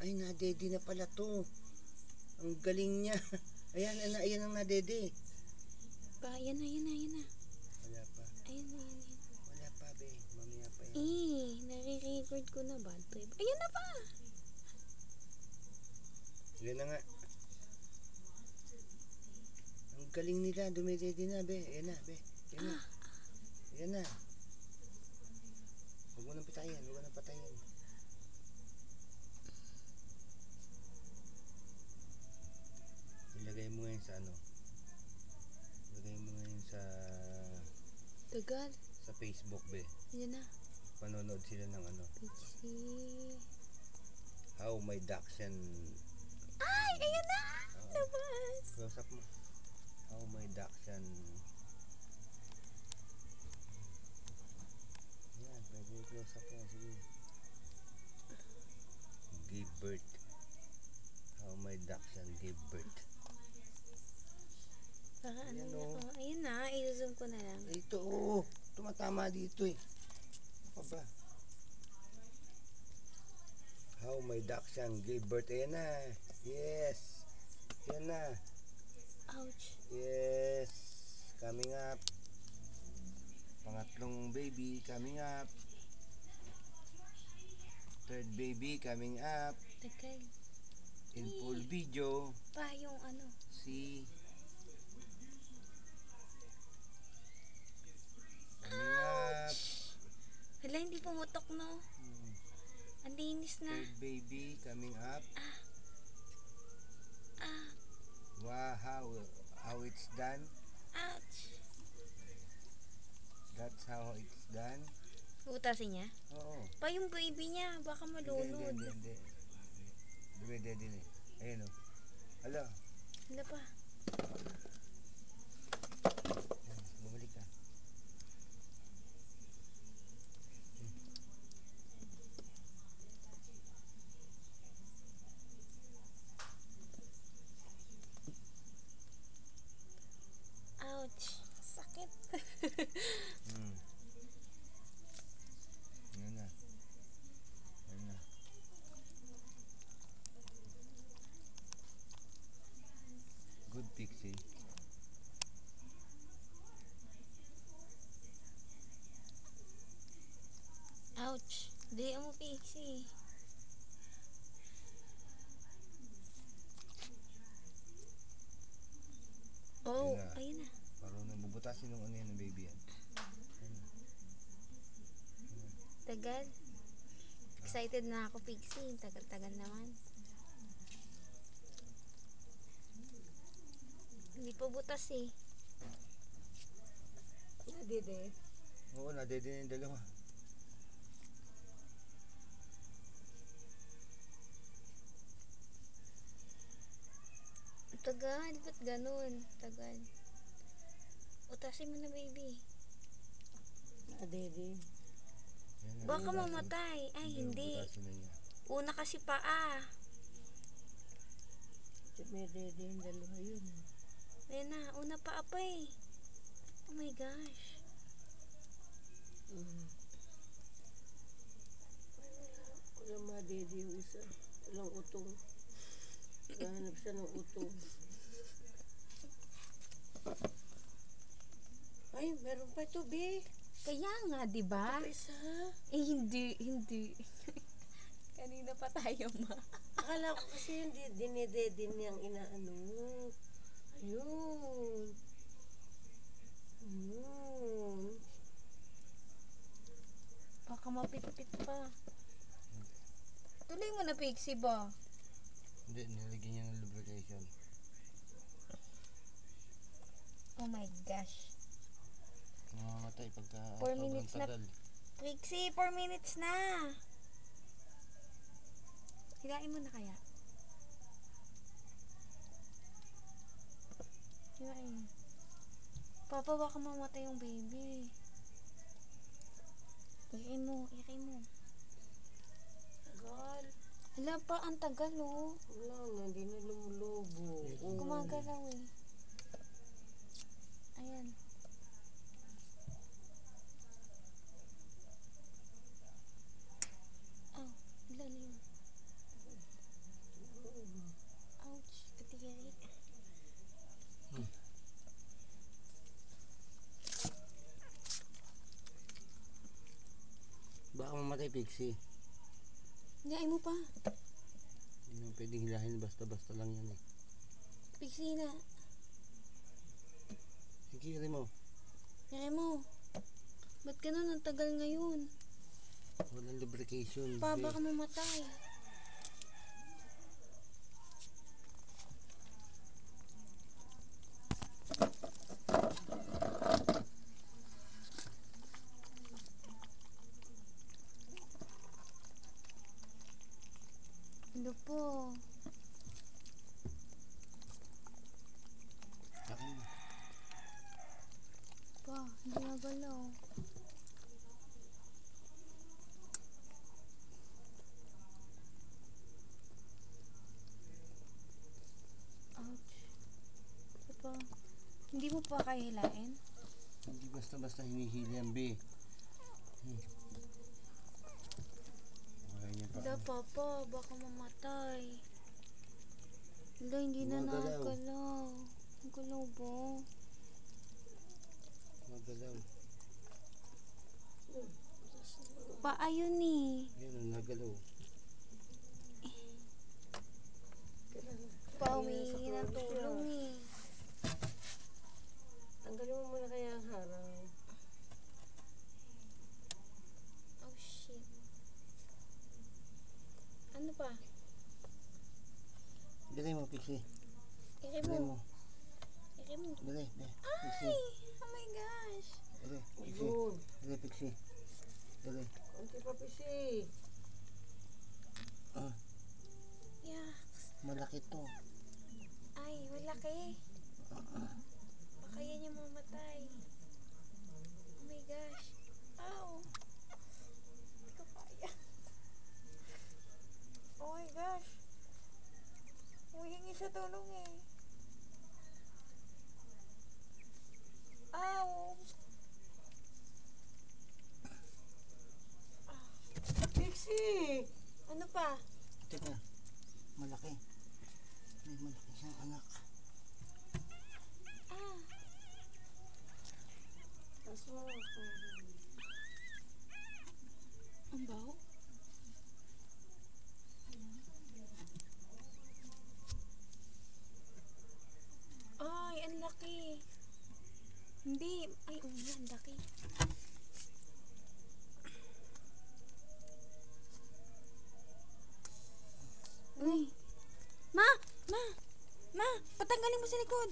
Ay, nadede na pala to. Ang galing niya. Ayan, ayan ang nadede. Pa, yan na. Wala pa. Ayan na. Wala pa, be. Mamaya pa yan. Nare-record ko na bad trip. Ayan na pa! Yan na nga. Ang galing nila. Dumidede na, be. Ayan na, be. Ayan na. Ayan na. Huwag mo nang patayin. Ilagay mo ngayon sa ano? Ilagay mo ngayon sa... Tagal. Sa Facebook, be. Ayan na. Panonood sila ng ano? Pixie. How my Dachshund... Ay! Ayan na! Labas! Close up mo. How my Dachshund... Yan, pwede close up yan. Sige. Give birth. How my Dachshund give birth. Baka ano Ayan, na oh. ko. Ayun na, i-zoom ko na lang. Ito, oh. Tumatama dito eh. Ano ba? How my Dachshund gave birth. Ayan na. Yes. Ayan na. Ouch. Yes. Coming up. Pangatlong baby coming up. Third baby coming up. Tagal. In full video. Pa, yung ano. See. Coming up. Hala, hindi pumutok, no? Ang linis na. Third baby coming up. Ah. Wow, how it's done. Ouch. That's how it's done. Butasin niya? Oo. Pa, yung baby niya. Baka malunod. Hindi. Dumidede din eh. Ayun o. Hala. Hala pa. Yan, bumalik ka. Ouch. Sakit. Yan na. Good Pixie. Ouch. Di mo, Pixie. Oh, ayun na. Marunong bubutasin ng ano yan ng baby yan. Tagal. Excited na ako, Pixie. Tagal-tagal naman. Hindi pa butas eh. Nadede. Oo, nadede na yung dalawa. Tagal, ba't ganun? Tagal. Utasin mo na, baby. Nadede. Baka mamatay. Ay, hindi. Una kasi paa. May dede yung dalawa yun. Ayan na, una paa pa eh. Oh my gosh. Walang madede yung isa. Walang utong. Nahanap siya ng utong. Ay, meron pa ito, be. Kaya nga, di ba? Isa. Eh, hindi. Kanina pa tayo, ma. Akala ko kasi yung dinedede niyang inaano. Ayun. Baka mapit-pit pa. Tuloy mo na, Pixie ba? Hindi, nilagyan niya ng lubrication. Oh my gosh. Namamatay pagka 4 minutes na. tagal. Pixie, 4 minutes na. Hilain mo na kaya? Hilain. Papa, baka mamatay yung baby. Iyakin mo. Tagal. Hala pa, ang tagal oh. Wala na, hindi na lumulubo. Gumagalaw eh. Ayan. Oh, ilan yun? malaki, Pixie. Hilain mo pa. Hindi mo pwedeng hilahin, basta-basta lang yan eh. Pixie na. Higiri mo. Hilain mo. Ba't ganun? Ang tagal ngayon. Walang lubrication. Pa, be. baka mamatay. Ano po? Akin mo. Pa, hindi nagalaw. Ouch. Ito pa. Hindi mo pa kaya hilain? Hindi basta-basta hinihili yan, be. Ayaw niya pa. Wala, papa. Baka mamatay. Wala, hindi na Gumagalaw. nakagalaw. Ang galaw ba? Magalaw. Pa, ayun eh. Ayun, ang nagalaw. Pa, humihingi ng tulong eh. Tanggalin mo muna kaya ang harang. Oh, shit. Ano pa? Dali mo, Pixie. Iri Dali mo. mo. Iri mo. Dali, dali. Ay! Pixie. Oh my gosh. Dali, Pixie. Yun. Dali, Pixie. Dali. Konti pa pisi. Ah, Yaks. malaki to. Ay, malaki. Baka yan yung mamatay. Oh my gosh. Ow. Hindi ko kaya. Oh my gosh. Humingi siya tulong eh. Ow. Pixie! Ano pa? Teka, malaki. May malaki siyang anak. Ah. Kaso, Ang baho? Ay, ang laki. Hindi. Ay, oo nga, ang laki. Uy. Ma! Ma! Ma! Patanggalin mo sa likod.